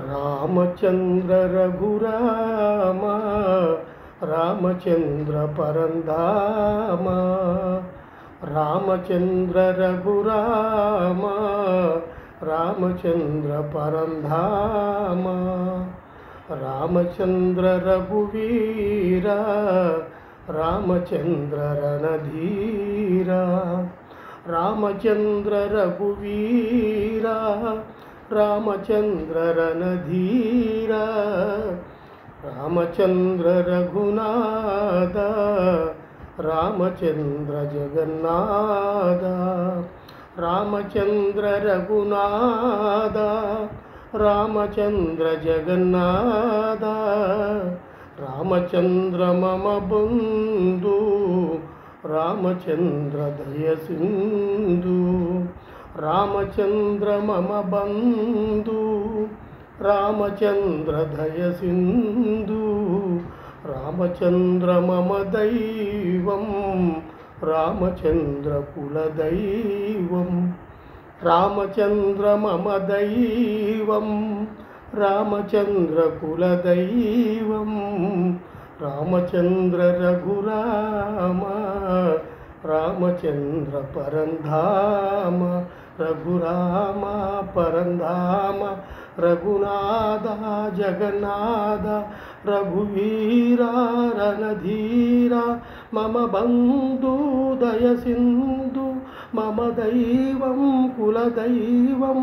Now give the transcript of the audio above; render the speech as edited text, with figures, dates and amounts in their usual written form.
రామచంద్ర రఘురామ రామచంద్ర పరంధామ రామచంద్ర రఘురామ రామచంద్ర పరంధామ రామచంద్ర రఘువీర రామచంద్ర రణధీర రామచంద్ర రఘువీర రామచంద్ర రణధీర రామచంద్ర రఘునాథ రామచంద్ర జగన్నాథ రామచంద్ర రఘునాథ రామచంద్ర జగన్నాథ రామచంద్ర మమ బంధు రామచంద్ర దయ సింధు రామచంద్ర మమ బంధు రామచంద్ర దయ సింధు రామచంద్ర మమ దైవం రామచంద్ర కులదైవం రామచంద్ర మమ దైవం రామచంద్ర కులదైవం రామచంద్ర రఘురామ రామచంద్ర పరంధామ రఘురామ పరంధామ రఘునాథ జగన్నాథ రఘువీర రణధీర మమ బంధు దయ సింధు మమ దైవం కులదైవం